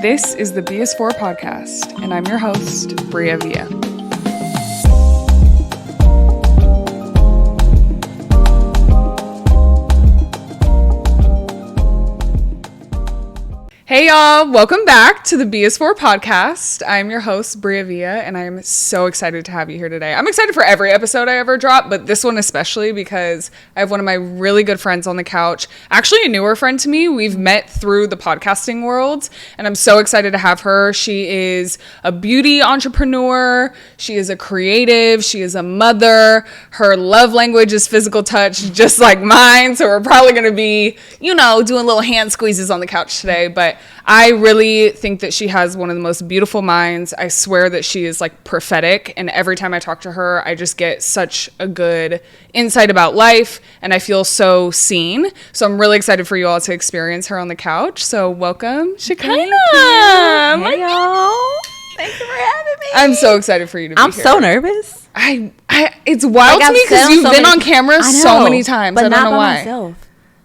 This is the BS4 podcast, and I'm your host, Bria Villa. Hey y'all, welcome back to the BS4 podcast. I'm your host, Bria Villa, and I'm so excited to have you here today. I'm excited for every episode I ever drop, but this one especially because I have one of my really good friends on the couch, actually a newer friend to me. We've met through the podcasting world, and I'm so excited to have her. She is a beauty entrepreneur. She is a creative. She is a mother. Her love language is physical touch, just like mine, so we're probably going to be, doing little hand squeezes on the couch today, but I really think that she has one of the most beautiful minds. I swear that she is like prophetic, and every time I talk to her, I just get such a good insight about life, and I feel so seen. So I'm really excited for you all to experience her on the couch. So welcome, Shekinah. Hey, y'all. Thanks for having me. I'm so excited for you to be here. I'm so nervous. It's wild to me because you've been on camera so many times. But I don't know why. Myself.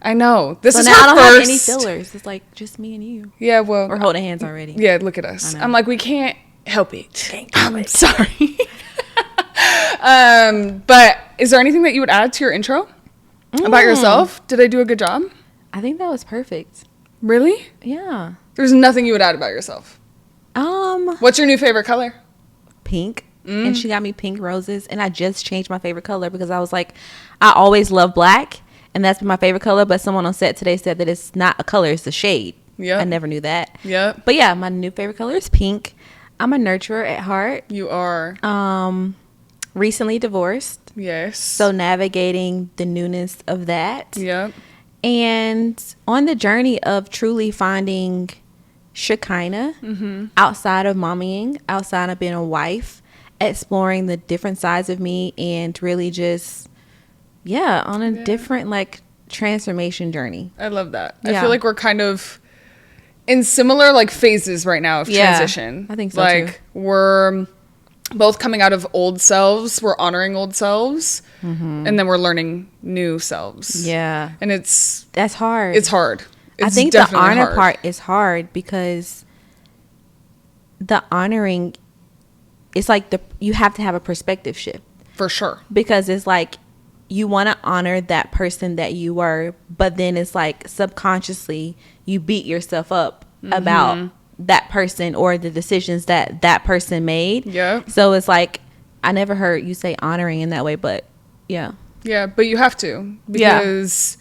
I know. This is now her I don't first. have any fillers. It's like just me and you. Yeah, well. We're holding hands already. Yeah, look at us. I'm like, we can't help it. I'm sorry. But is there anything that you would add to your intro about yourself? Did I do a good job? I think that was perfect. Really? Yeah. There's nothing you would add about yourself. What's your new favorite color? Pink. And she got me pink roses, and I just changed my favorite color because I was like, I always love black. And that's been my favorite color, but someone on set today said that it's not a color, it's a shade. Yeah. I never knew that. Yeah. But yeah, my new favorite color is pink. I'm a nurturer at heart. You are. Recently divorced. Yes. So navigating the newness of that. Yep. And on the journey of truly finding Shekinah outside of mommying, outside of being a wife, exploring the different sides of me, and really just... on a different transformation journey. I love that. Yeah. I feel like we're kind of in similar phases right now of transition. I think so too. We're both coming out of old selves. We're honoring old selves, and then we're learning new selves. Yeah, and that's hard. It's hard. It's I think the honor part is hard because the honoring, it's like you have to have a perspective shift for sure, because it's like. You want to honor that person that you were, but then it's like subconsciously you beat yourself up about that person or the decisions that person made. Yeah. So it's like, I never heard you say honoring in that way, but yeah. Yeah, but you have to because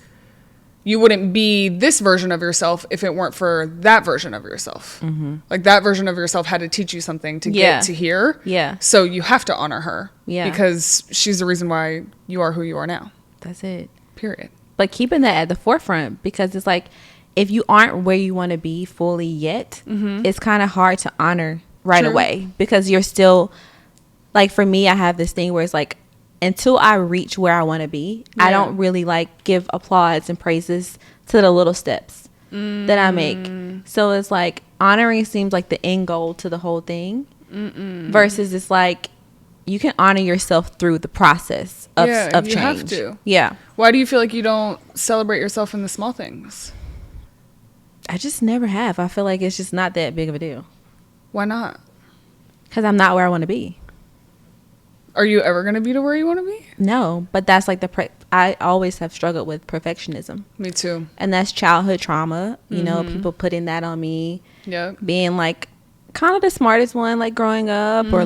you wouldn't be this version of yourself if it weren't for that version of yourself. Like that version of yourself had to teach you something to get to here. Yeah. So you have to honor her. Yeah. Because she's the reason why you are who you are now. That's it. Period. But keeping that at the forefront, because it's like, if you aren't where you want to be fully yet, it's kind of hard to honor right away because you're still, like for me, I have this thing where it's like, until I reach where I want to be, I don't really give applause and praises to the little steps that I make. So it's like honoring seems like the end goal to the whole thing versus it's like you can honor yourself through the process of change. You have to. Yeah. Why do you feel like you don't celebrate yourself in the small things? I just never have. I feel like it's just not that big of a deal. Why not? Because I'm not where I want to be. Are you ever going to be to where you want to be? No, but that's like I always have struggled with perfectionism. Me too. And that's childhood trauma. You know, people putting that on me. Yeah. Being kind of the smartest one, growing up or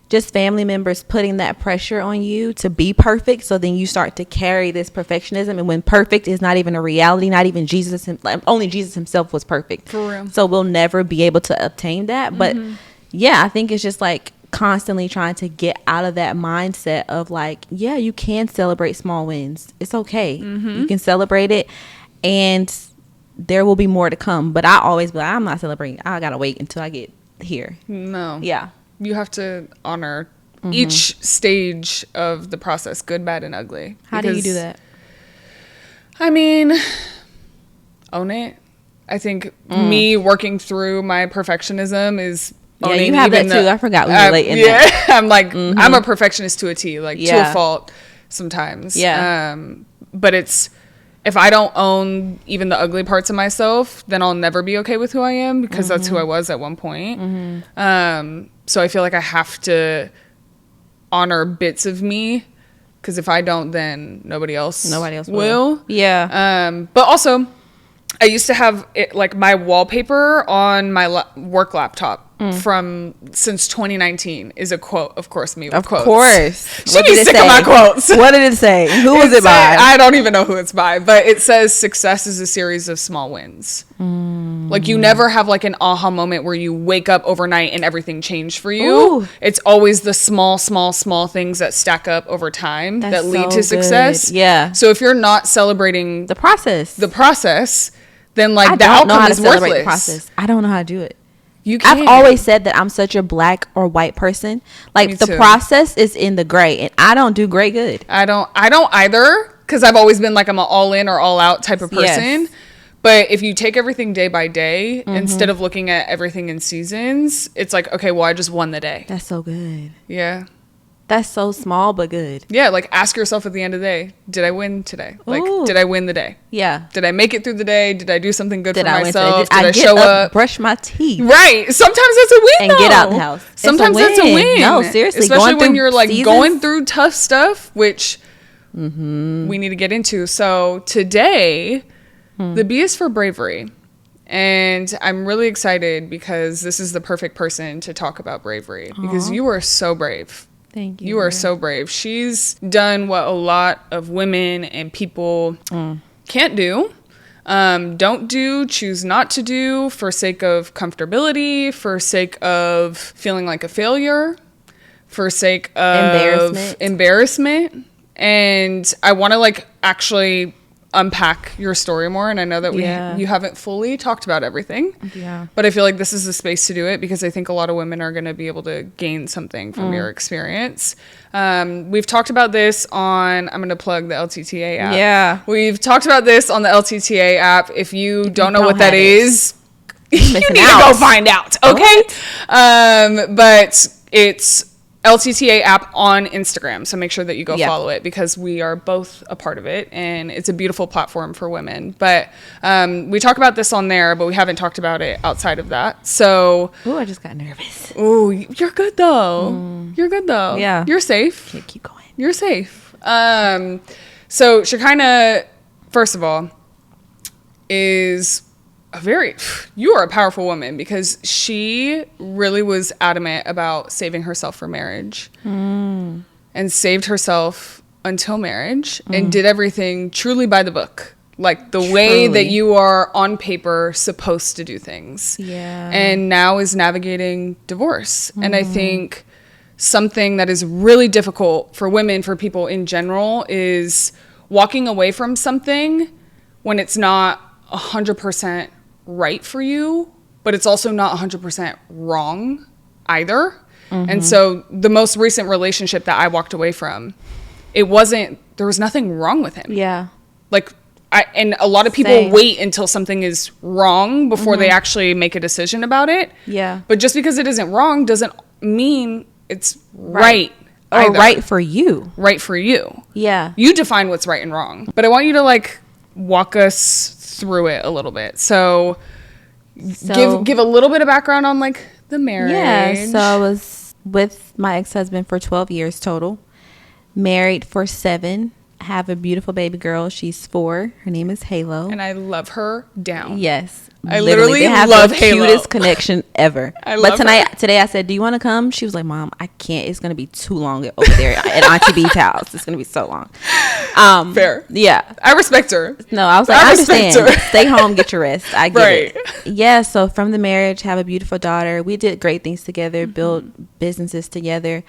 just family members putting that pressure on you to be perfect. So then you start to carry this perfectionism. And when perfect is not even a reality, not even Jesus, only Jesus himself was perfect. For real. So we'll never be able to obtain that. But I think it's just constantly trying to get out of that mindset of you can celebrate small wins. It's okay. You can celebrate it and there will be more to come. But I always be like, I'm not celebrating. I gotta wait until I get here. No. Yeah. You have to honor each stage of the process, good, bad, and ugly. How do you do that? I mean, own it. I think me working through my perfectionism is Yeah, you have that too. I forgot we relate in that. I'm like, I'm a perfectionist to a T, like to a fault sometimes. Yeah. But it's if I don't own even the ugly parts of myself, then I'll never be okay with who I am, because that's who I was at one point. So I feel like I have to honor bits of me, because if I don't, then nobody else will. Yeah. But also, I used to have it, like, my wallpaper on my work laptop since 2019 is a quote. Of course, me with quotes. Of course. She be sick of my quotes. What did it say? Who was it by? I don't even know who it's by, but it says success is a series of small wins. Like, you never have like an aha moment where you wake up overnight and everything changed for you. Ooh. It's always the small things that stack up over time that lead to success. Good. Yeah. So if you're not celebrating The process, then like the outcome is worthless. The process. I don't know how to do it. You can. I've always said that I'm such a black or white person. Like, the process is in the gray, and I don't do gray good. I don't either, because I've always been like, I'm an all in or all out type of person. Yes. But if you take everything day by day, instead of looking at everything in seasons, it's like, okay, well, I just won the day. That's so good. Yeah. That's so small but good. Yeah, like, ask yourself at the end of the day, did I win today? Like, did I win the day? Yeah. Did I make it through the day? Did I do something good for Did myself? I show up? Brush my teeth. Right. Sometimes that's a win, and get out the house. Sometimes that's a win. No, seriously. Especially when you're like going through tough stuff, which we need to get into. So today, the B is for bravery. And I'm really excited because this is the perfect person to talk about bravery, because you are so brave. Thank you. You are so brave. She's done what a lot of women and people can't do, don't do, choose not to do, for sake of comfortability, for sake of feeling like a failure, for sake of embarrassment. And I want to like actually unpack your story more, and I know that you haven't fully talked about everything, but I feel like this is the space to do it, because I think a lot of women are going to be able to gain something from your experience. We've talked about this on, I'm going to plug the LTTA app. We've talked about this on the LTTA app. If you don't know what that is, you need to go find out, okay? But it's LTTA app on Instagram, so make sure that you go follow it, because we are both a part of it, and it's a beautiful platform for women. But we talk about this on there, but we haven't talked about it outside of that. So, I just got nervous. You're good though. You're good though. Yeah, you're safe. Okay, keep going. You're safe. So Shekinah, first of all, is you are a powerful woman, because she really was adamant about saving herself for marriage and saved herself until marriage and did everything truly by the book, like the way that you are on paper supposed to do things. And now is navigating divorce. And I think something that is really difficult for women, for people in general, is walking away from something when it's not 100% right for you, but it's also not 100% wrong either. And so the most recent relationship that I walked away from, there was nothing wrong with him. Like, and a lot of people wait until something is wrong before they actually make a decision about it. But just because it isn't wrong doesn't mean it's right. Or right for you. Right for you. You define what's right and wrong. But I want you to like walk us through it a little bit. So give a little bit of background on like the marriage. So I was with my ex-husband for 12 years total, married for 7, have a beautiful baby girl. She's 4. Her name is Halo, and I love her down. I literally they have love the Halo. Cutest connection ever. But today I said, do you want to come? She was like, Mom, I can't. It's gonna be too long over there at Auntie B's house. It's gonna be so long. Fair. Yeah, I respect her. No, I was like, I understand. Stay home, get your rest. I get it. Yeah. So from the marriage, have a beautiful daughter. We did great things together, built businesses together,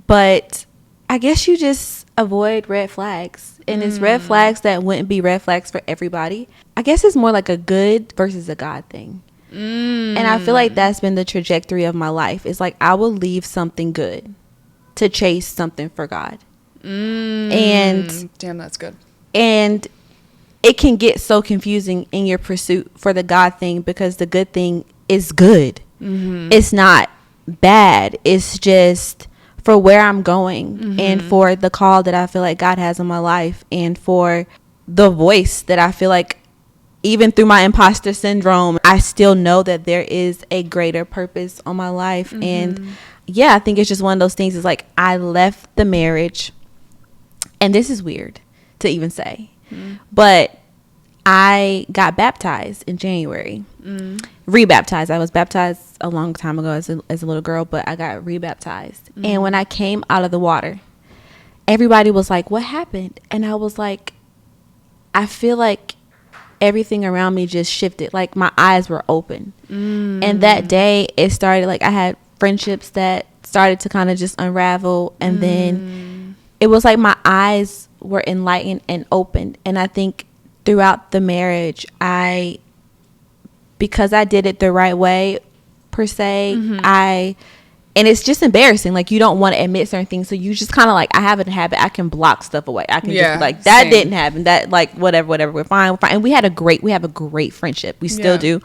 but I guess you just avoid red flags, and it's red flags that wouldn't be red flags for everybody. I guess it's more like a good versus a God thing. And I feel like that's been the trajectory of my life. It's like I will leave something good to chase something for God. And damn, that's good. And it can get so confusing in your pursuit for the God thing, because the good thing is good. It's not bad. It's just for where I'm going and for the call that I feel like God has in my life, and for the voice that I feel like, even through my imposter syndrome, I still know that there is a greater purpose on my life. And yeah, I think it's just one of those things. It's like, I left the marriage, and this is weird to even say, but I got baptized in January. Rebaptized. I was baptized a long time ago as a little girl, but I got rebaptized. And when I came out of the water, everybody was like, what happened? And I was like, I feel like everything around me just shifted. Like, my eyes were open. And that day it started, like, I had friendships that started to kind of just unravel. And then it was like my eyes were enlightened and opened. And I think throughout the marriage, because I did it the right way, per se, and it's just embarrassing. Like, you don't want to admit certain things. So you just kind of like, I have a habit. I can block stuff away. I can just be like, that didn't happen. That, like, whatever. We're fine. And we have a great friendship. We still do.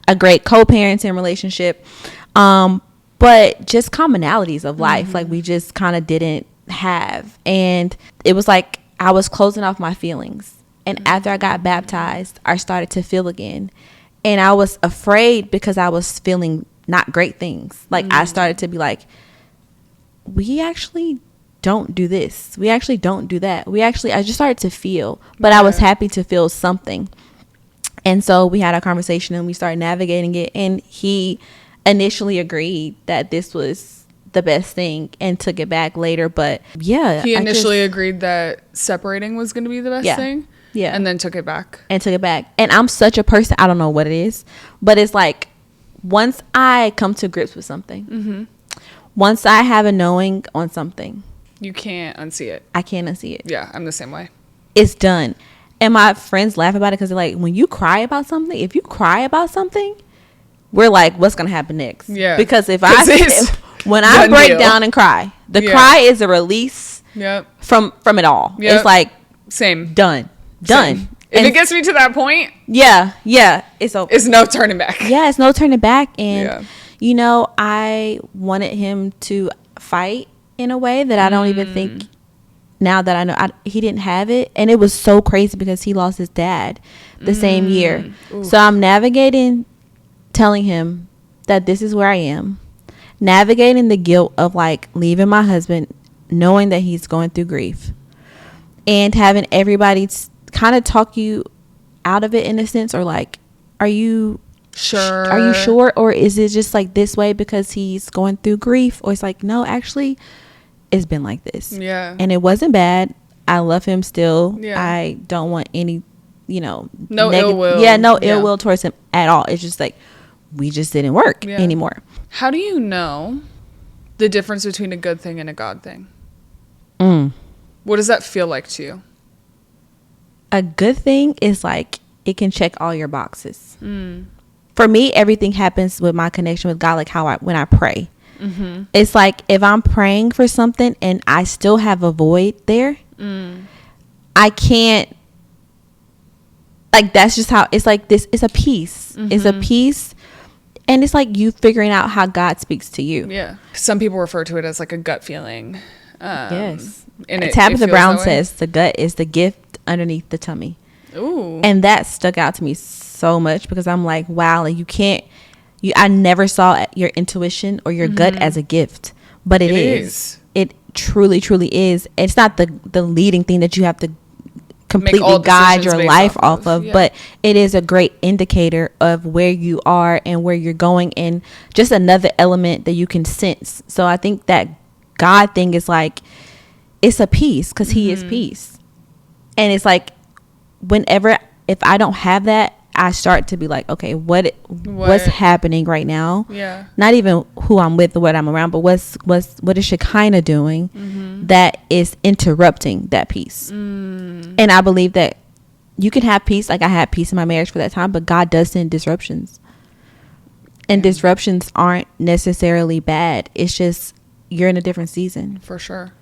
A great co-parenting relationship. But just commonalities of life. Like, we just kind of didn't have. And it was like, I was closing off my feelings. And after I got baptized, I started to feel again. And I was afraid because I was feeling not great things. Like, I started to be like, we actually don't do this. We actually don't do that. I just started to feel, but I was happy to feel something. And so we had a conversation and we started navigating it. And he initially agreed that this was the best thing and took it back later. But yeah, he initially agreed that separating was going to be the best thing. Yeah. And then took it back. And I'm such a person, I don't know what it is, but it's like, once I come to grips with something, once I have a knowing on something, you can't unsee it. I can't unsee it. Yeah, I'm the same way. It's done. And my friends laugh about it because they're like, when you cry about something, if you cry about something, we're like, what's going to happen next? Yeah. Because when I break down and cry, the cry is a release from it all. Yep. It's like, done. If it gets me to that point, it's over. It's no turning back. Yeah, it's no turning back. And you know, I wanted him to fight in a way that I don't even think, now that I know, he didn't have it. And it was so crazy because he lost his dad the same year. Oof. So I'm navigating, telling him that this is where I am, navigating the guilt of like leaving my husband, knowing that he's going through grief, and having everybody kind of talk you out of it in a sense, or like, are you sure, or is it just like this way because he's going through grief? Or it's like, no, actually it's been like this, and it wasn't bad. I love him still. I don't want any, no ill will, ill will towards him at all. It's just like, we just didn't work anymore. How do you know the difference between a good thing and a God thing? What does that feel like to you? A good thing is like, it can check all your boxes. For me, everything happens with my connection with God, like when I pray. It's like, if I'm praying for something and I still have a void there, I can't, like, that's just how it's like. This is a peace. It's a peace. And it's like you figuring out how God speaks to you. Some people refer to it as like a gut feeling. Yes. And Tabitha Brown says the gut is the gift underneath the tummy. Ooh. And that stuck out to me so much because I'm like, wow, like I never saw your intuition or your gut as a gift, but it is. It truly, truly is. It's not the leading thing that you have to completely guide your life off of, but it is a great indicator of where you are and where you're going, and just another element that you can sense. So I think that God thing is like, it's a peace because he is peace. And it's like, if I don't have that, I start to be like, okay, what's happening right now? Not even who I'm with or what I'm around, but what is Shekinah doing that is interrupting that peace? And I believe that you can have peace. Like, I had peace in my marriage for that time, but God does send disruptions. And disruptions aren't necessarily bad. It's just, you're in a different season. For sure.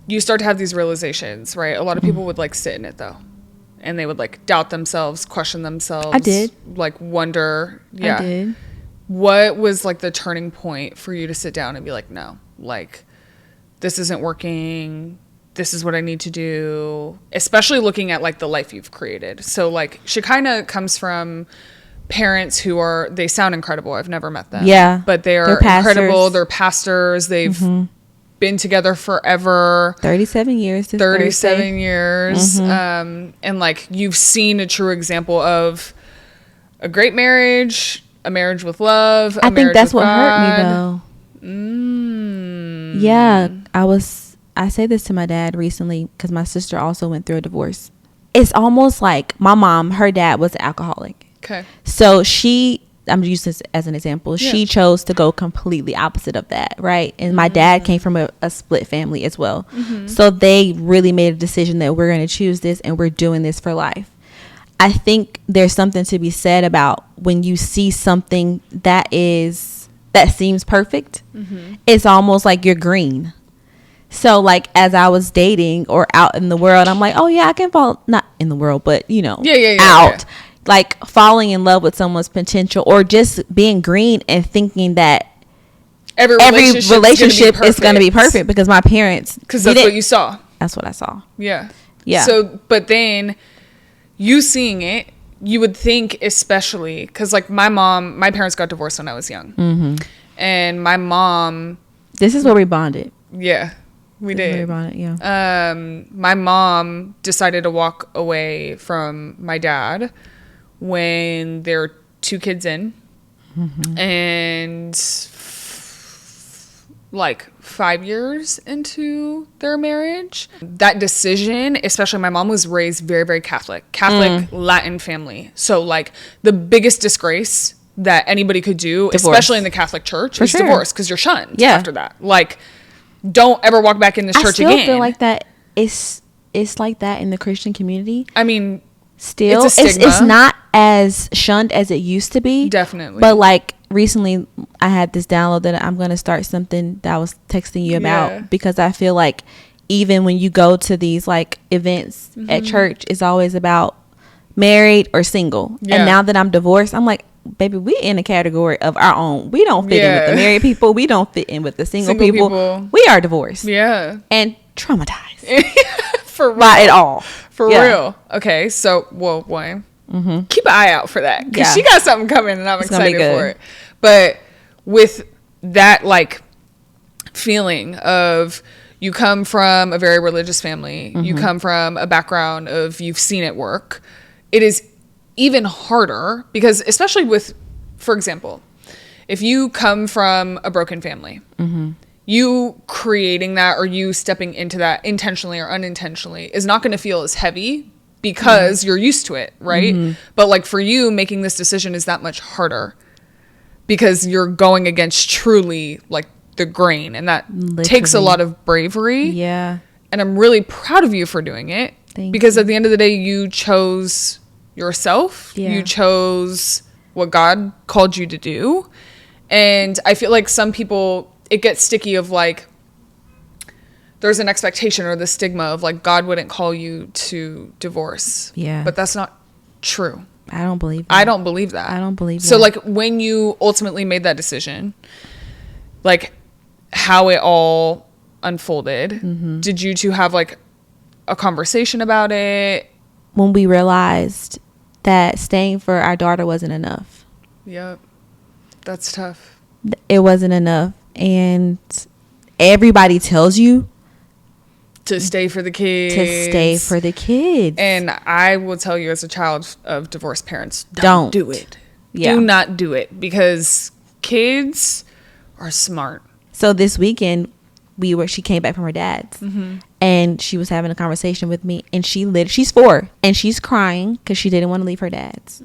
You start to have these realizations, right? A lot of people would like sit in it though. And they would like doubt themselves, question themselves. I did. Like wonder. I did. What was like the turning point for you to sit down and be like, no, like, this isn't working. this is what I need to do, especially looking at like the life you've created. So like Shekinah comes from parents who they sound incredible. I've never met them. Yeah. But they're incredible. They're pastors. They've been together forever. 37 years. 37 years. And like you've seen a true example of a great marriage, a marriage with love. I think that's what hurt me though. Yeah. I say this to my dad recently because my sister also went through a divorce. It's almost like my mom, her dad was an alcoholic. Okay. So I'm using this as an example. Yeah. She chose to go completely opposite of that, right? And my dad came from a split family as well. So they really made a decision that we're going to choose this and we're doing this for life. I think there's something to be said about when you see something that seems perfect, it's almost like you're green. So like as I was dating or out in the world, I'm like, oh yeah, I can fall, not in the world, but out. Yeah. Like falling in love with someone's potential or just being green and thinking that every relationship is going to be perfect because my parents. Because that's what you saw. That's what I saw. Yeah. Yeah. So, but then you seeing it, you would think especially because like my parents got divorced when I was young. And my mom. This is where we bonded. Yeah. We did. My mom decided to walk away from my dad when there were 2 kids in, and like 5 years into their marriage. That decision, especially my mom was raised very, very Catholic Latin family. So like the biggest disgrace that anybody could do, especially in the Catholic Church, is divorce because you're shunned after that. Like, don't ever walk back in this church again. I still feel like that it's like that in the Christian community. I mean, still it's not as shunned as it used to be. Definitely. But like recently I had this download that I'm going to start something that I was texting you about because I feel like even when you go to these like events at church, it's always about married or single. And now that I'm divorced, I'm like, baby, we in a category of our own. We don't fit in with the married people. We don't fit in with the single people. We are divorced. Yeah. And traumatized. For real. Not at all. For real. Okay. So, well, why? Keep an eye out for that. Because she got something coming and I'm excited for it. But with that, like, feeling of you come from a very religious family. You come from a background of you've seen it work. It is even harder because especially with, for example, if you come from a broken family, you creating that or you stepping into that intentionally or unintentionally is not going to feel as heavy because you're used to it, right? But like for you, making this decision is that much harder because you're going against truly like the grain, and that takes a lot of bravery. Yeah. And I'm really proud of you for doing it. Because at the end of the day, you chose yourself. You chose what God called you to do. And I feel like some people, it gets sticky of like, there's an expectation or the stigma of like, God wouldn't call you to divorce. Yeah. But that's not true. I don't believe that. I don't believe that. So like when you ultimately made that decision, like how it all unfolded, did you two have like a conversation about it? When we realized that staying for our daughter wasn't enough. Yep. That's tough. It wasn't enough. And everybody tells you to stay for the kids. And I will tell you as a child of divorced parents, don't do it. Yeah. Do not do it because kids are smart. So this weekend, she came back from her dad's and she was having a conversation with me, and she's 4 and she's crying because she didn't want to leave her dad's.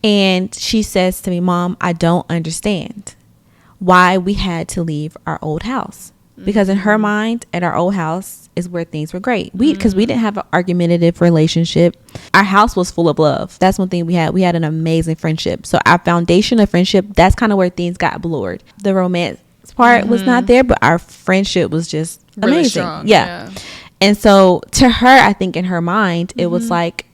And she says to me, Mom, I don't understand why we had to leave our old house, because in her mind, at our old house is where things were great. Because we didn't have an argumentative relationship. Our house was full of love. That's one thing we had. We had an amazing friendship. So our foundation of friendship, that's kind of where things got blurred. The romance part was not there, but our friendship was just really amazing. Strong. Yeah. And so to her, I think in her mind, it was like,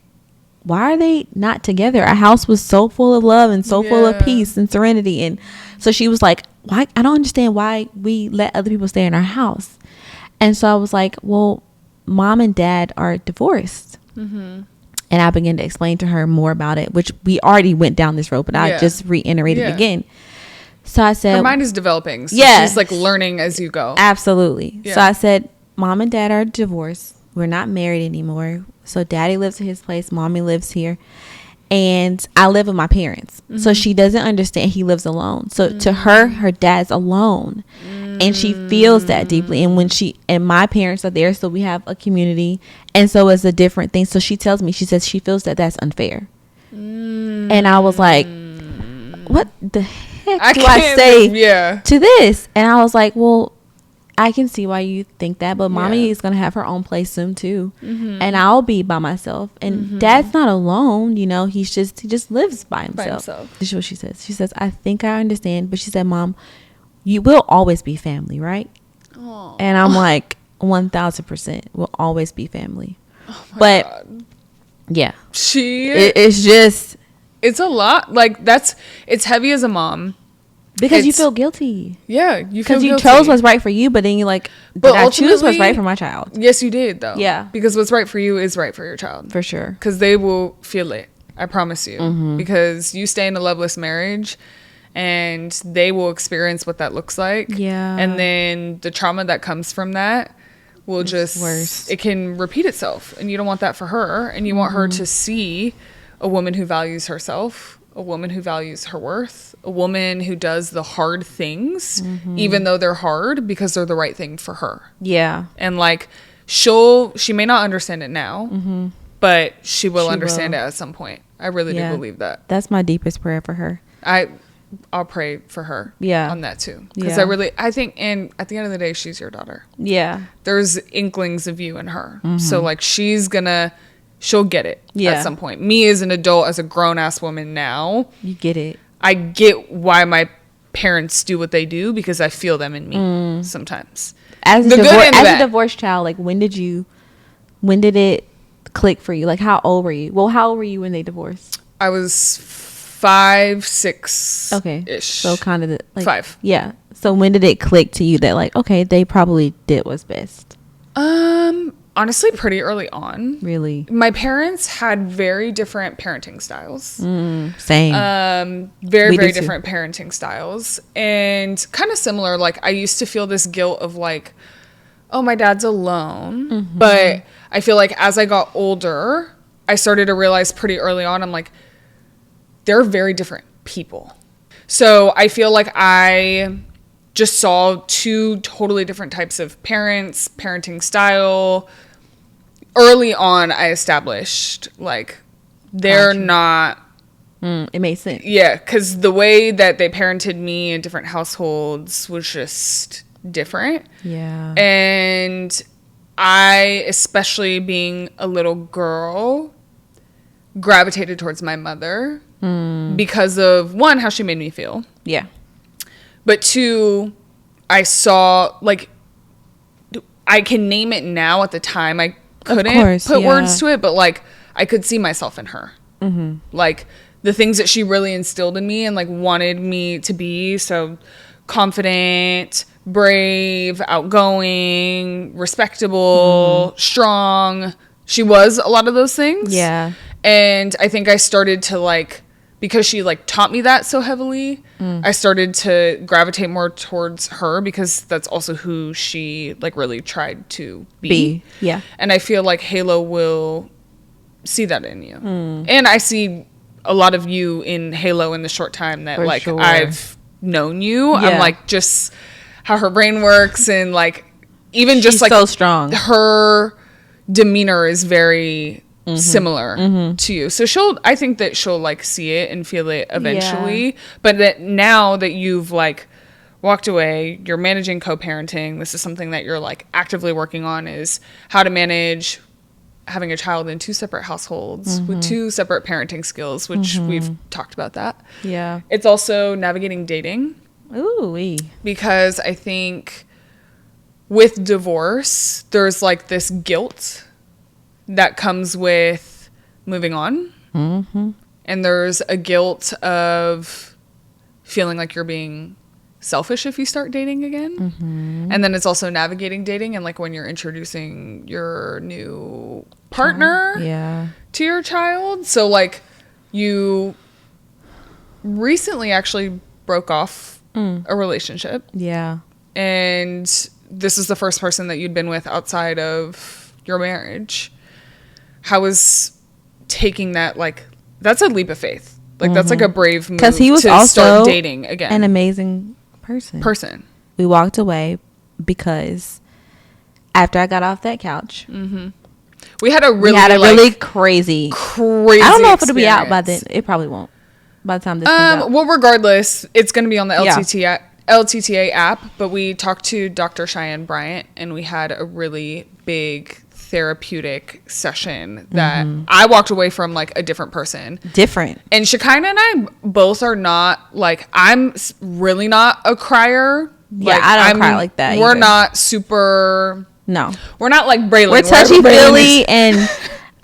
why are they not together? Our house was so full of love and so full of peace and serenity. And so she was like, why? I don't understand why we let other people stay in our house. And so I was like, well, mom and dad are divorced. And I began to explain to her more about it, which we already went down this road, but I just reiterated again. So I said, her mind is developing. So she's like learning as you go. Absolutely. Yeah. So I said, mom and dad are divorced. We're not married anymore. So daddy lives at his place. Mommy lives here. And I live with my parents. So she doesn't understand he lives alone. So to her dad's alone. And she feels that deeply. And when and my parents are there, so we have a community. And so it's a different thing. So she tells me, she says she feels that that's unfair. And I was like, what the heck do I say to this? And I was like, well, I can see why you think that, but mommy is going to have her own place soon too. And I'll be by myself. And dad's not alone, you know, he just lives by himself. This is what she says. She says, I think I understand. But she said, Mom, you will always be family, right? Aww. And I'm like, 1000% will always be family. Oh my God. Yeah. It's a lot. Like it's heavy as a mom. Because you feel guilty. Yeah, you feel guilty. Because you chose what's right for you, but then you're like, but I choose what's right for my child. Yes, you did, though. Yeah. Because what's right for you is right for your child. For sure. Because they will feel it. I promise you. Because you stay in a loveless marriage and they will experience what that looks like. Yeah. And then the trauma that comes from that will worse. It can repeat itself. And you don't want that for her. And you want her to see a woman who values herself, a woman who values her worth, a woman who does the hard things, even though they're hard, because they're the right thing for her. Yeah. And like, she may not understand it now, but she will understand it at some point. I really do believe that. That's my deepest prayer for her. I'll pray for her on that too. Because I think, and at the end of the day, she's your daughter. Yeah. There's inklings of you in her. So like, she'll get it at some point. Me as an adult, as a grown-ass woman now. You get it. I get why my parents do what they do because I feel them in me sometimes. As a divorced child, like when did it click for you? Like how old were you? Well, how old were you when they divorced? I was 5, 6 ish. So kind of like 5. Yeah. So when did it click to you that like, okay, they probably did what's best? Honestly, pretty early on. Really? My parents had very different parenting styles. Same. Very different parenting styles. And kind of similar. Like, I used to feel this guilt of like, oh, my dad's alone. But I feel like as I got older, I started to realize pretty early on, I'm like, they're very different people. So I feel like I just saw 2 totally different types of parents, parenting style. Early on, I established, like, they're not... it makes sense. Yeah, because the way that they parented me in different households was just different. Yeah. And I, especially being a little girl, gravitated towards my mother because of, 1, how she made me feel. Yeah. But 2, I saw, like, I can name it now. At the time, I couldn't put words to it, but, like, I could see myself in her. Like, the things that she really instilled in me and, like, wanted me to be. So, confident, brave, outgoing, respectable, strong. She was a lot of those things. Yeah. And I think I started to, like... because she like taught me that so heavily, I started to gravitate more towards her because that's also who she like really tried to be. Yeah. And I feel like Halo will see that in you. And I see a lot of you in Halo in the short time that I've known you. Yeah. I'm like just how her brain works and like even just like so strong. Her demeanor is very similar to you. So I think that she'll like see it and feel it eventually. Yeah. But that now that you've like walked away, you're managing co-parenting. This is something that you're like actively working on, is how to manage having a child in 2 separate households with 2 separate parenting skills, which we've talked about that. Yeah. It's also navigating dating. Ooh. Because I think with divorce, there's like this guilt that comes with moving on. And there's a guilt of feeling like you're being selfish if you start dating again. Mm-hmm. And then it's also navigating dating and like when you're introducing your new partner to your child. So like you recently actually broke off a relationship. Yeah. And this is the first person that you'd been with outside of your marriage. How was taking that, like, that's a leap of faith. Like, that's like a brave move because he was to also start dating again. An amazing person. We walked away because after I got off that couch, we had a really crazy. I don't know if it'll be out by then. It probably won't. By the time this comes out. Well, regardless, it's going to be on the LTTA app. But we talked to Dr. Cheyenne Bryant, and we had a really big therapeutic session that I walked away from like a different person. And Shekinah and I both are not like, I'm really not a crier. Yeah, like, I don't cry like that. We're not super. No, we're not like Braylon. We're touchy feely and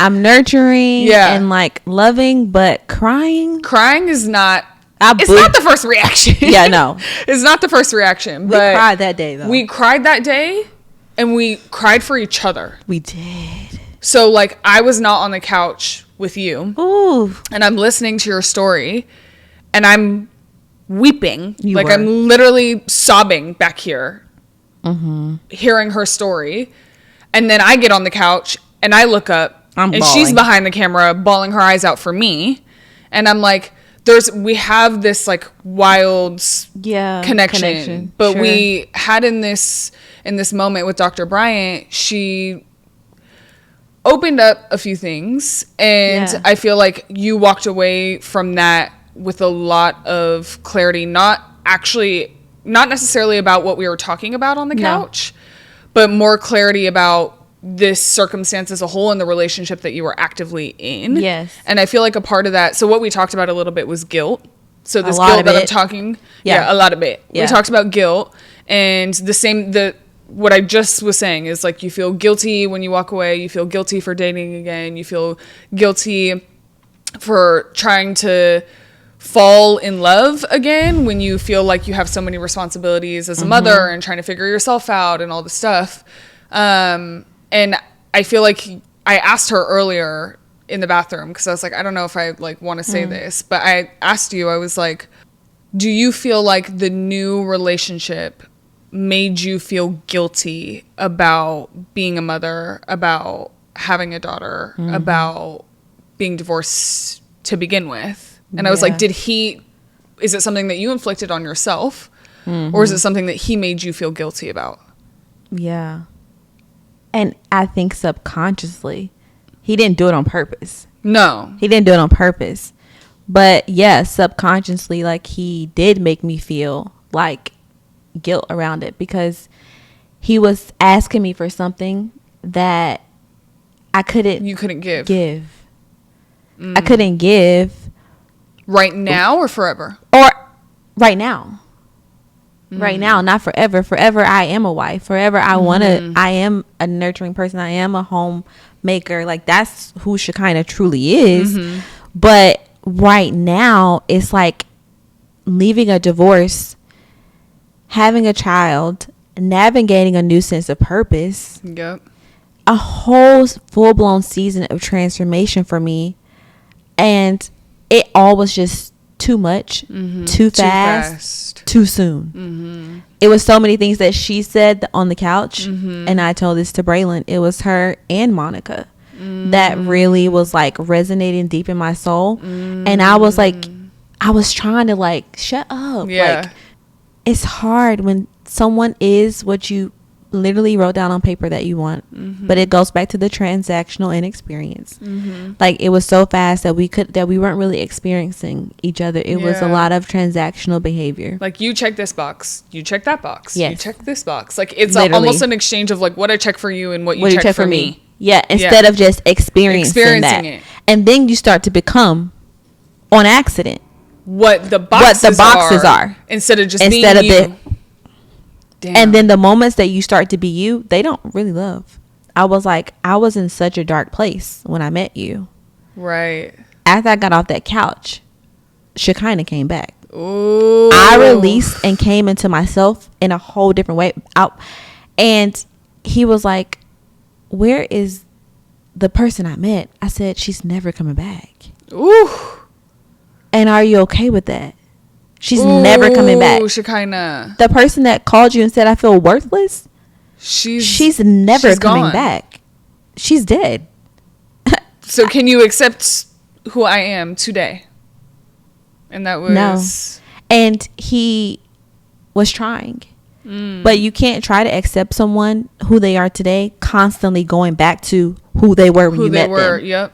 I'm nurturing and like loving, but crying is not. It's not the first reaction. Yeah, no, it's not the first reaction. We cried that day though. We cried that day. And we cried for each other. We did. So, like, I was not on the couch with you. Ooh. And I'm listening to your story. And I'm weeping. You were. I'm literally sobbing back here. Hearing her story. And then I get on the couch. And I look up. And bawling. She's behind the camera bawling her eyes out for me. And I'm like, we have this, like, wild connection. But we had in this moment with Dr. Bryant, she opened up a few things, and I feel like you walked away from that with a lot of clarity, not necessarily about what we were talking about on the couch, but more clarity about this circumstance as a whole and the relationship that you were actively in. Yes. And I feel like a part of that, so what we talked about a little bit was guilt. So this guilt that I'm talking, a lot of it. Yeah. We talked about guilt, and what I just was saying is like you feel guilty when you walk away, you feel guilty for dating again, you feel guilty for trying to fall in love again when you feel like you have so many responsibilities as a mother and trying to figure yourself out and all this stuff. And I feel like I asked her earlier in the bathroom because I was like, I don't know if I like want to say this, but I asked you, I was like, do you feel like the new relationship made you feel guilty about being a mother, about having a daughter, about being divorced to begin with? And I was like, is it something that you inflicted on yourself, or is it something that he made you feel guilty about? Yeah. And I think subconsciously, he didn't do it on purpose. No. He didn't do it on purpose. But yeah, subconsciously, like he did make me feel like guilt around it because he was asking me for something that you couldn't give. I couldn't give right now or forever, or right now. Right now, not forever. Forever I am a wife. Forever I am a nurturing person. I am a homemaker. Like that's who Shekinah truly is. But right now it's like leaving a divorce, having a child, navigating a new sense of purpose. Yep. A whole full-blown season of transformation for me. And it all was just too much, too fast, too soon. It was so many things that she said on the couch. And I told this to Braylon. It was her and Monica that really was like resonating deep in my soul. And I was like, I was trying to like, shut up. Yeah. Like, it's hard when someone is what you literally wrote down on paper that you want. But it goes back to the transactional inexperience. Like it was so fast that we weren't really experiencing each other. It was a lot of transactional behavior. Like you check this box, you check that box, yes. you check this box. Like it's almost an exchange of like what I check for you and what you check for me. Yeah, instead of just experiencing that. It. And then you start to become on accident what the boxes are instead of just being you. Damn. And then the moments that you start to be you, they don't really love. I was in such a dark place when I met you. Right. After I got off that couch, Shekinah came back. Ooh. I released and came into myself in a whole different way out. And he was like, where is the person I met? I said, she's never coming back. Ooh. And are you okay with that? She's never coming back. Shekinah. The person that called you and said I feel worthless, she's never coming gone. back. She's dead. So can you accept who I am today? And that was... No. And he was trying. But you can't try to accept someone who they are today, constantly going back to who they were when you met them.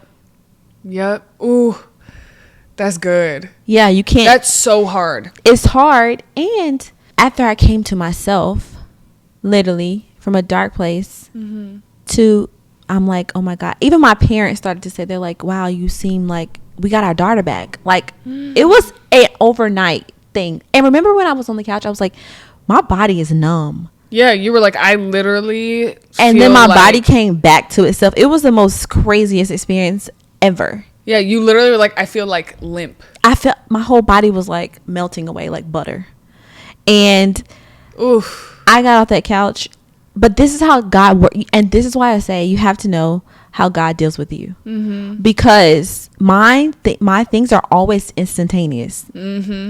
Yep. Ooh. That's good. Yeah, you can't. That's so hard. It's hard. And after I came to myself, literally from a dark place to, I'm like, oh my God. Even my parents started to say, they're like, wow, you seem like we got our daughter back. Like, it was an overnight thing. And remember when I was on the couch, I was like, my body is numb. Yeah, you were like, I literally and then my body came back to itself. It was the most craziest experience ever. Yeah, you literally were like, I feel like limp. I felt my whole body was like melting away like butter. And oof. I got off that couch. But this is how God works. And this is why I say you have to know how God deals with you. Because my things are always instantaneous.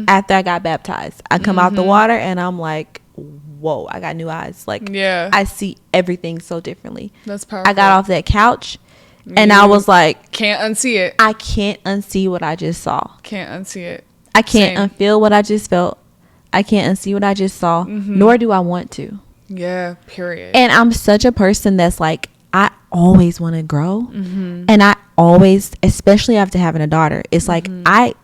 After I got baptized, I come out the water and I'm like, whoa, I got new eyes. Like, yeah, I see everything so differently. That's powerful. I got off that couch and I was like, can't unsee it. I can't unsee what I just saw. Can't unsee it. I can't unfeel what I just felt. I can't unsee what I just saw. Nor do I want to. Yeah, period. And I'm such a person that's like, I always want to grow. And I always, especially after having a daughter, it's like I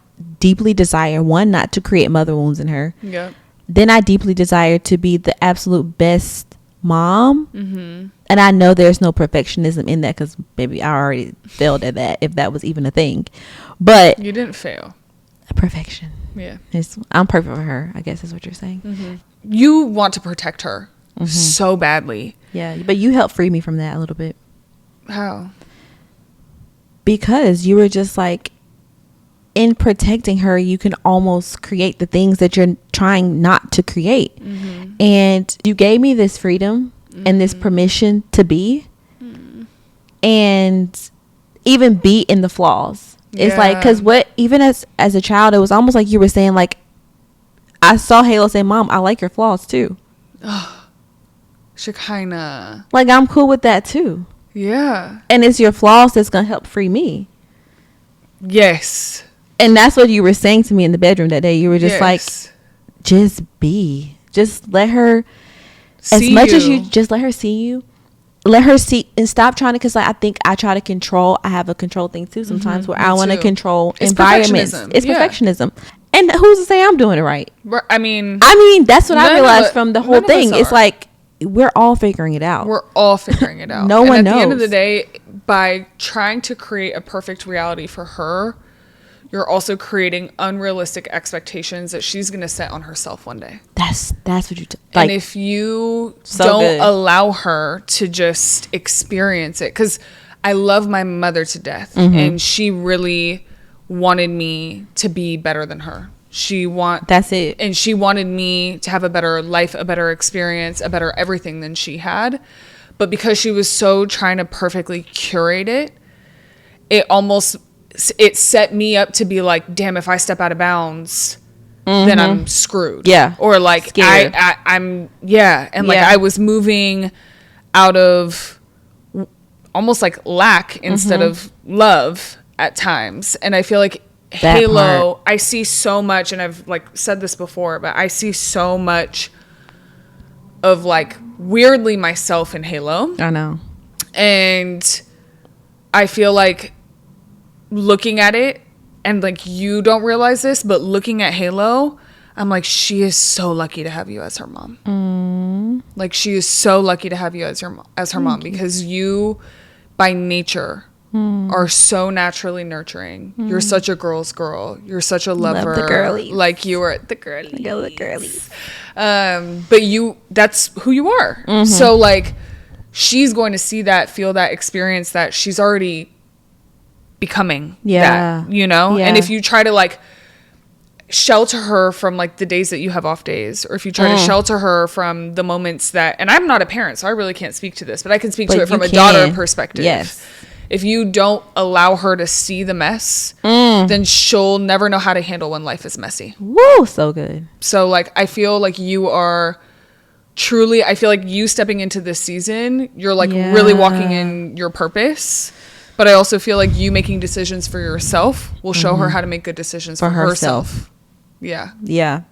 deeply desire, one, not to create mother wounds in her. Yeah. Then I deeply desire to be the absolute best mom. And I know there's no perfectionism in that because maybe I already failed at that, if that was even a thing. But you didn't fail. Perfection. Yeah. I'm perfect for her, I guess is what you're saying. You want to protect her so badly. Yeah, but you helped free me from that a little bit. How? Because you were just like, in protecting her, you can almost create the things that you're trying not to create. And you gave me this freedom and this permission to be and even be in the flaws. It's like, because even as a child, it was almost like you were saying, like, I saw Halo say, Mom, I like your flaws too. Shekinah. Like, I'm cool with that too. Yeah. And it's your flaws that's going to help free me. Yes. And that's what you were saying to me in the bedroom that day. You were just like, just be. Just let her, as much as you, just let her see you. Let her see and stop trying to, because like, I think I try to control. I have a control thing too sometimes where I want to control environments. It's perfectionism. And who's to say I'm doing it right? I mean, that's what I realized from the whole thing. It's like, we're all figuring it out. We're all figuring it out. No one knows. At the end of the day, by trying to create a perfect reality for her, you're also creating unrealistic expectations that she's going to set on herself one day. That's what you like. And if you don't allow her to just experience it, because I love my mother to death, and she really wanted me to be better than her. That's it. And she wanted me to have a better life, a better experience, a better everything than she had. But because she was so trying to perfectly curate it, it set me up to be like, damn, if I step out of bounds, then I'm screwed. Yeah. Or like, I'm And like, I was moving out of almost like lack instead of love at times. And I feel like Halo, I see so much, and I've like said this before, but I see so much of like weirdly myself in Halo. I know. And I feel like looking at it, and like you don't realize this, but looking at Halo, I'm like, she is so lucky to have you as her mom. Like, she is so lucky to have you as her mom, because you by nature are so naturally nurturing. You're such a girl's girl. You're such a lover. Love the girlies. Like, you are the girlies. I love the girlies. But that's who you are. So like, she's going to see that, feel that, experience that. She's already becoming that, you know? And if you try to like, shelter her from like the days that you have off days, or if you try to shelter her from the moments that, and I'm not a parent, so I really can't speak to this, but I can speak to it from a daughter perspective. Yes. If you don't allow her to see the mess, then she'll never know how to handle when life is messy. Woo, so good. So like, I feel like you are truly, I feel like you stepping into this season, you're like really walking in your purpose. But I also feel like you making decisions for yourself will show her how to make good decisions for herself. Yeah. Yeah.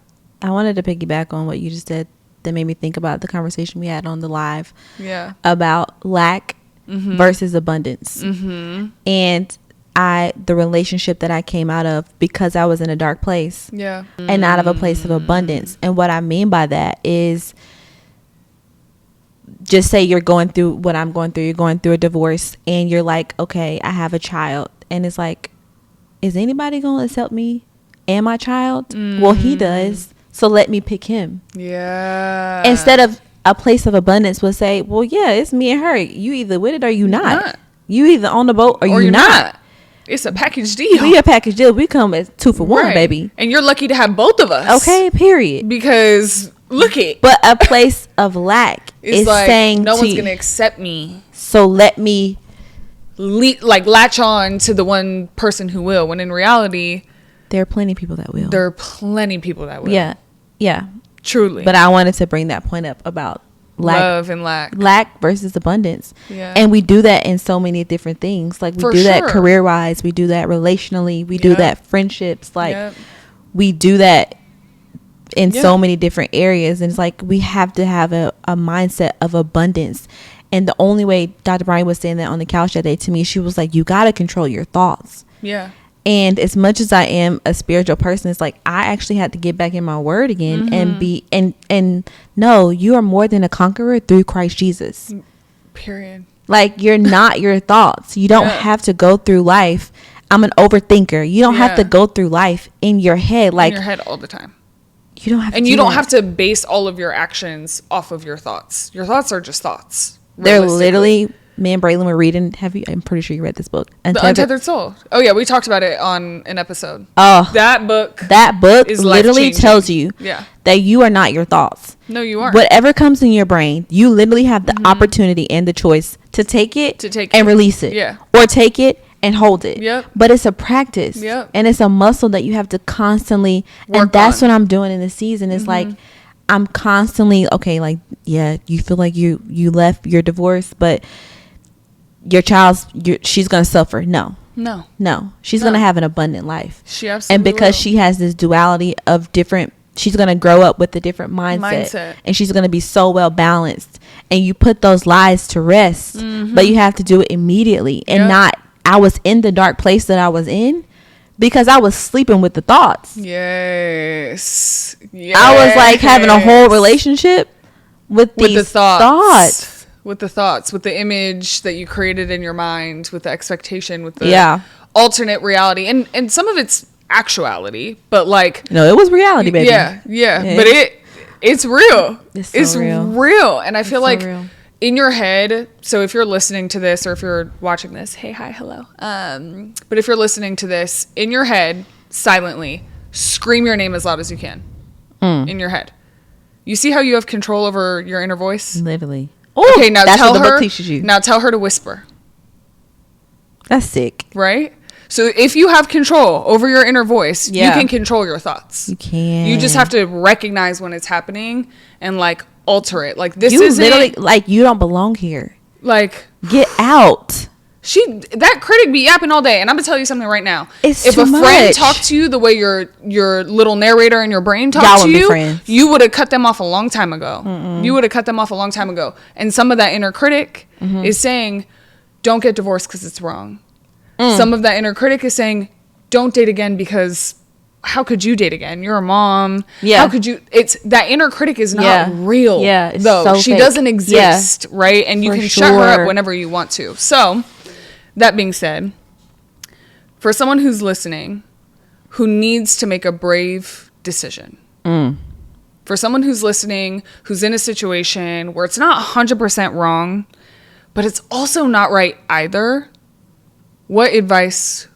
I wanted to piggyback on what you just said that made me think about the conversation we had on the live. Yeah. About lack versus abundance. And the relationship that I came out of because I was in a dark place. Yeah. And out of a place of abundance. And what I mean by that is, just say you're going through what I'm going through. You're going through a divorce and you're like, okay, I have a child. And it's like, is anybody going to accept me and my child? Well, he does. So let me pick him. Yeah. Instead of a place of abundance will say, well, yeah, it's me and her. You either with it or you not. You either on the boat or you not. It's a package deal. We a package deal. We come as 2 for 1, baby. And you're lucky to have both of us. Okay, period. Because look it. But a place of lack is like, saying no one's going to accept me. So let me latch on to the one person who will. When in reality, there are plenty of people that will. There are plenty of people that will. Yeah. Yeah. Truly. But I wanted to bring that point up about love and lack. Lack versus abundance. Yeah. And we do that in so many different things. Like we do that career-wise. We do that relationally. We do that friendships. Like we do that in so many different areas. And it's like we have to have a mindset of abundance. And the only way, Dr. Brian was saying that on the couch that day to me, she was like, you got to control your thoughts. Yeah. And as much as I am a spiritual person, it's like I actually had to get back in my word again and be and no, you are more than a conqueror through Christ Jesus. Period. Like you're not your thoughts. You don't have to go through life. I'm an overthinker. You don't have to go through life in your head, like in your head all the time. You don't have to. And you don't have to base all of your actions off of your thoughts. Your thoughts are just thoughts. They're literally. Me and Braylon were reading. I'm pretty sure you read this book. The Untethered Soul. Oh yeah, we talked about it on an episode. Oh, that book is literally tells you that you are not your thoughts. No, you aren't. Whatever comes in your brain, you literally have the opportunity and the choice to take it and release it. Yeah. Or take it and hold it. Yep. But it's a practice. Yep. And it's a muscle that you have to constantly work and that's what I'm doing in this season. It's like I'm constantly you feel like you left your divorce, but your she's gonna suffer. No, she's gonna have an abundant life. She absolutely and because she has this duality of different, she's gonna grow up with a different mindset. And she's gonna be so well balanced. And you put those lies to rest, but you have to do it immediately and not. I was in the dark place that I was in because I was sleeping with the thoughts. Yes. I was like having a whole relationship with the thoughts. With the thoughts, with the image that you created in your mind, with the expectation, with the alternate reality. And some of it's actuality, but like... No, it was reality, baby. Yeah. But it's real. It's real. And I feel like in your head, so if you're listening to this or if you're watching this, hey, hi, hello. But if you're listening to this, in your head, silently, scream your name as loud as you can. In your head. You see how you have control over your inner voice? Literally. Ooh, okay, now tell her. Now tell her to whisper. That's sick, right? So if you have control over your inner voice, you can control your thoughts. You can. You just have to recognize when it's happening and like alter it. Like this is literally like you don't belong here. Like get out. That critic be yapping all day, and I'm gonna tell you something right now. If a friend talked to you the way your little narrator in your brain talked to you, you would have cut them off a long time ago. You would have cut them off a long time ago. And some of that inner critic is saying, "Don't get divorced because it's wrong." Some of that inner critic is saying, "Don't date again because how could you date again? You're a mom. How could you?" It's that inner critic is not real. It's though so she fake. Doesn't exist, right? And you can shut her up whenever you want to. So. That being said, for someone who's listening, who needs to make a brave decision, for someone who's listening, who's in a situation where it's not 100% wrong, but it's also not right either, what advice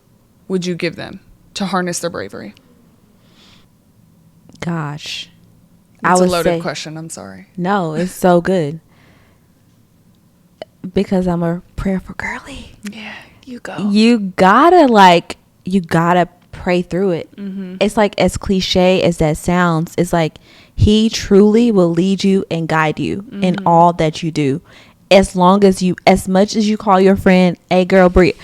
would you give them to harness their bravery? Gosh. It's a loaded question. I'm sorry. No, it's so good. Because I'm a prayerful girly. Yeah, you go. You gotta pray through it. Mm-hmm. It's like, as cliche as that sounds, it's like he truly will lead you and guide you in all that you do. As much as you call your friend, hey girl, Brie,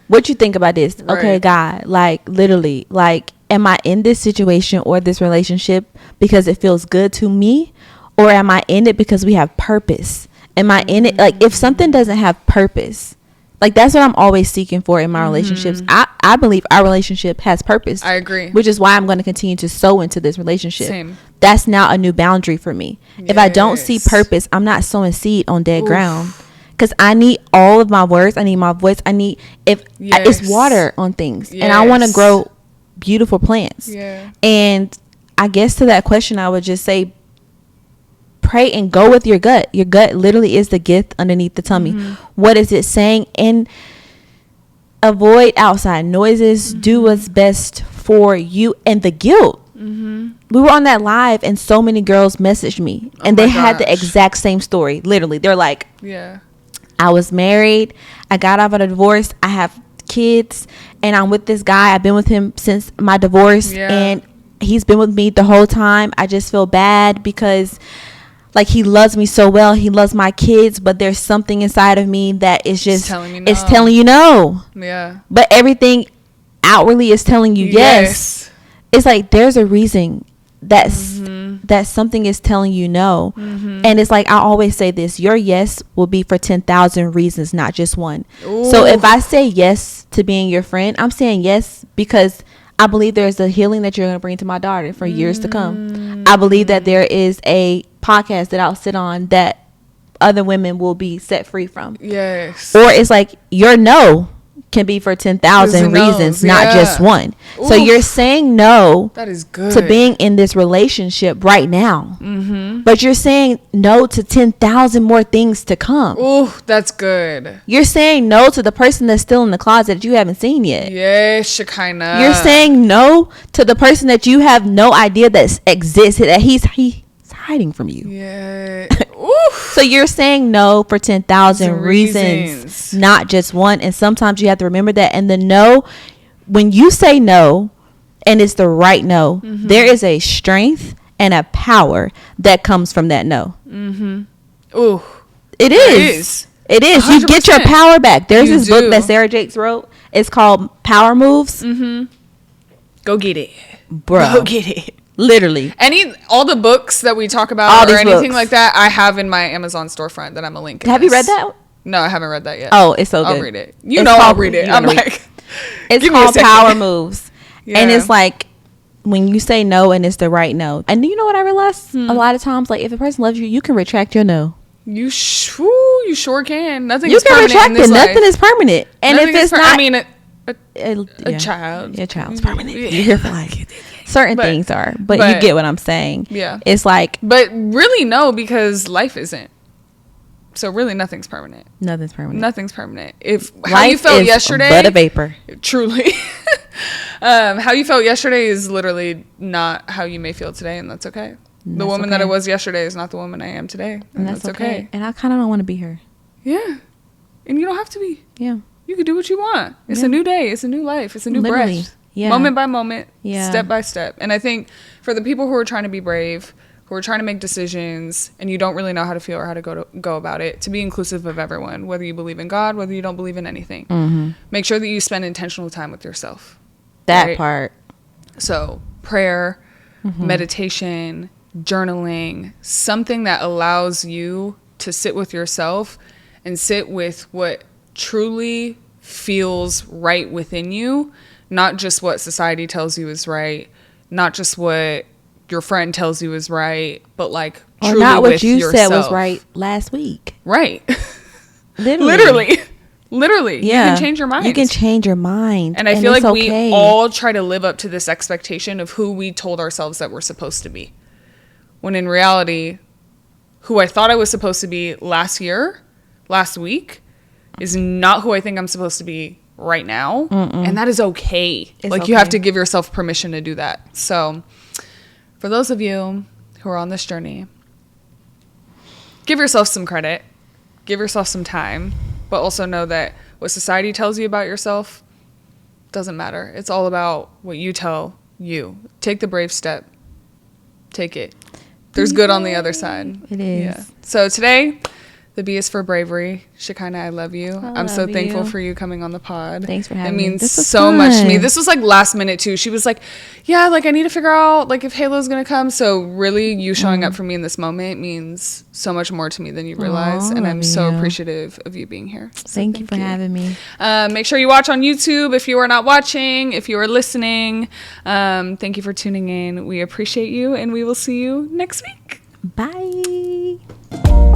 what you think about this? Right. Okay, God, like literally, like, am I in this situation or this relationship because it feels good to me? Or am I in it because we have purpose? Am I in it? Like, if something doesn't have purpose, like, that's what I'm always seeking for in my relationships. I believe our relationship has purpose. I agree. Which is why I'm going to continue to sow into this relationship. Same. That's now a new boundary for me. Yes. If I don't see purpose, I'm not sowing seed on dead ground. Because I need all of my words. I need my voice. It's water on things. Yes. And I want to grow beautiful plants. Yeah. And I guess to that question, I would just say, pray and go with your gut. Your gut literally is the gift underneath the tummy. What is it saying? And avoid outside noises. Do what's best for you. And the guilt. We were on that live and so many girls messaged me and they had the exact same story. Literally, they're like, yeah, I was married, I got out of a divorce, I have kids, and I'm with this guy. I've been with him since my divorce, and he's been with me the whole time. I just feel bad because, like, he loves me so well, he loves my kids, but there's something inside of me that is just it's telling you no. Yeah. But everything outwardly is telling you yes. It's like there's a reason that something is telling you no. And it's like, I always say this, your yes will be for 10,000 reasons, not just one. Ooh. So if I say yes to being your friend, I'm saying yes because I believe there's a healing that you're going to bring to my daughter for years to come. I believe that there is a podcast that I'll sit on that other women will be set free from. Yes. Or it's like your no can be for 10,000 reasons, not just one. Oof. So you're saying no, that is good, to being in this relationship right now. But you're saying no to 10,000 more things to come. Ooh, that's good. You're saying no to the person that's still in the closet that you haven't seen yet. Yes, Shekinah. You're saying no to the person that you have no idea that exists, that he's hiding from you. Yeah. So you're saying no for 10,000 reasons, not just one. And sometimes you have to remember that. And the no, when you say no and it's the right no, there is a strength and a power that comes from that no. Ooh, it is. It is. 100%. You get your power back. There's this book that Sarah Jakes wrote. It's called Power Moves. Go get it, bro. Go get it. Literally. All the books that we talk about or anything like that, I have in my Amazon storefront that I'm a link in. Have you read that? No, I haven't read that yet. Oh, it's so good. I'll read it. I'll read it. I'm like, it's called Power Moves. Yeah. And it's like, when you say no and it's the right no. And you know what I realized? A lot of times, like, if a person loves you, you can retract your no. You sure can. Nothing is permanent in this life. Nothing is permanent. And if it's not, I mean, a child. Your child's permanent. You're here for life. Certain things are, but you get what I'm saying. Yeah. It's like, but really no, because life isn't. So really nothing's permanent. Nothing's permanent. Nothing's permanent. If how you felt yesterday, but a vapor. Truly. How you felt yesterday is literally not how you may feel today, and that's okay. And the woman that I was yesterday is not the woman I am today, and that's okay. And I kind of don't want to be her. Yeah. And you don't have to be. Yeah. You can do what you want. It's a new day. It's a new life. It's a new breath. Yeah. Moment by moment, step by step. And I think for the people who are trying to be brave, who are trying to make decisions, and you don't really know how to feel or how to go about it, to be inclusive of everyone, whether you believe in God, whether you don't believe in anything. Make sure that you spend intentional time with yourself. That part. So prayer, meditation, journaling, something that allows you to sit with yourself and sit with what truly feels right within you. Not just what society tells you is right, not just what your friend tells you is right, but like truly not what you yourself. Said was right last week. Right. Literally. Yeah. You can change your mind. You can change your mind. And I feel like we all try to live up to this expectation of who we told ourselves that we're supposed to be. When in reality, who I thought I was supposed to be last week, is not who I think I'm supposed to be right now. And that is okay. Like, you have to give yourself permission to do that. So for those of you who are on this journey, give yourself some credit, give yourself some time, but also know that what society tells you about yourself doesn't matter. It's all about what you tell you. Take the brave step. Take it. There's good on the other side. It is. Yeah. So today, the B is for bravery. Shekinah, I love you. I'm so thankful for you coming on the pod. Thanks for having me. It means so much to me. This was like last minute too. She was like, yeah, like I need to figure out like if Halo's going to come. So really you showing up for me in this moment means so much more to me than you realize. And I'm so appreciative of you being here. So thank you for having me. Make sure you watch on YouTube if you are not watching, if you are listening. Thank you for tuning in. We appreciate you and we will see you next week. Bye.